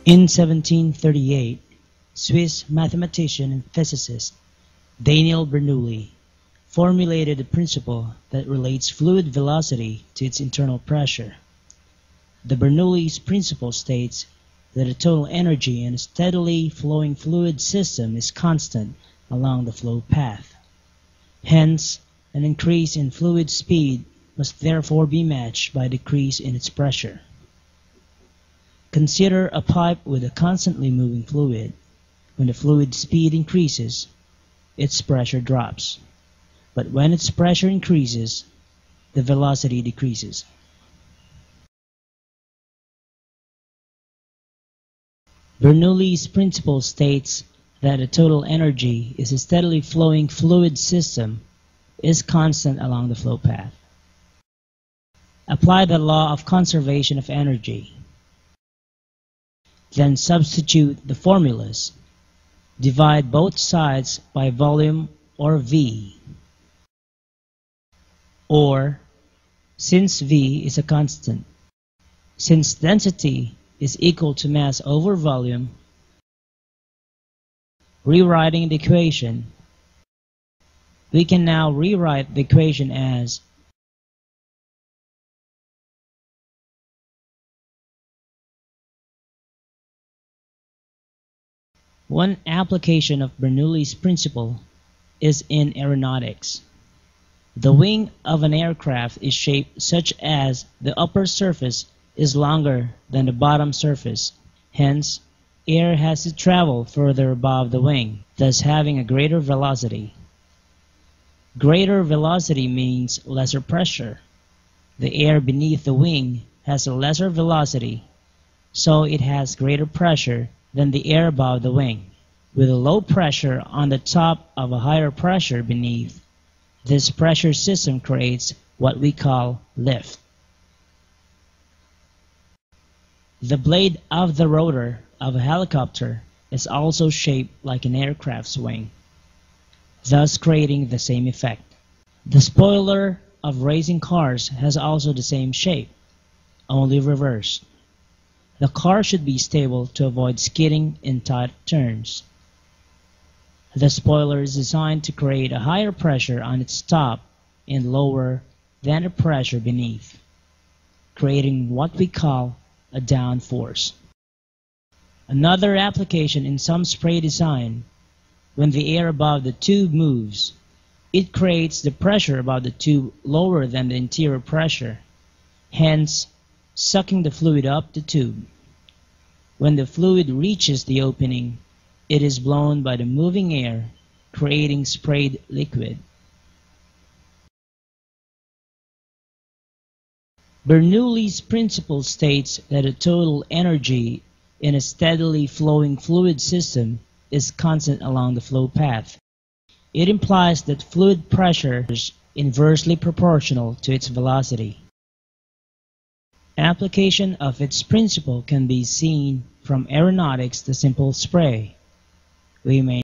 In 1738, Swiss mathematician and physicist Daniel Bernoulli formulated a principle that relates fluid velocity to its internal pressure. The Bernoulli's principle states that the total energy in a steadily flowing fluid system is constant along the flow path. Hence, an increase in fluid speed must therefore be matched by a decrease in its pressure. Consider a pipe with a constantly moving fluid. When the fluid speed increases, its pressure drops. But when its pressure increases, the velocity decreases. Bernoulli's principle states that the total energy in a steadily flowing fluid system is constant along the flow path. Apply the law of conservation of energy. Then substitute the formulas. Divide both sides by volume or V. Or, since V is a constant, since density is equal to mass over volume, rewriting the equation, we can now rewrite the equation as one application of Bernoulli's principle is in aeronautics. The wing of an aircraft is shaped such as the upper surface is longer than the bottom surface. Hence, air has to travel further above the wing, thus having a greater velocity. Greater velocity means lesser pressure. The air beneath the wing has a lesser velocity, so it has greater pressure than the air above the wing. With a low pressure on the top of a higher pressure beneath, this pressure system creates what we call lift. The blade of the rotor of a helicopter is also shaped like an aircraft's wing, thus creating the same effect. The spoiler of racing cars has also the same shape, only reversed. The car should be stable to avoid skidding in tight turns. The spoiler is designed to create a higher pressure on its top and lower than the pressure beneath, creating what we call a downforce. Another application in some spray design, when the air above the tube moves, it creates the pressure above the tube lower than the interior pressure, hence sucking the fluid up the tube. When the fluid reaches the opening, it is blown by the moving air, creating sprayed liquid. Bernoulli's principle states that the total energy in a steadily flowing fluid system is constant along the flow path. It implies that fluid pressure is inversely proportional to its velocity. Application of its principle can be seen from aeronautics to simple spray. We may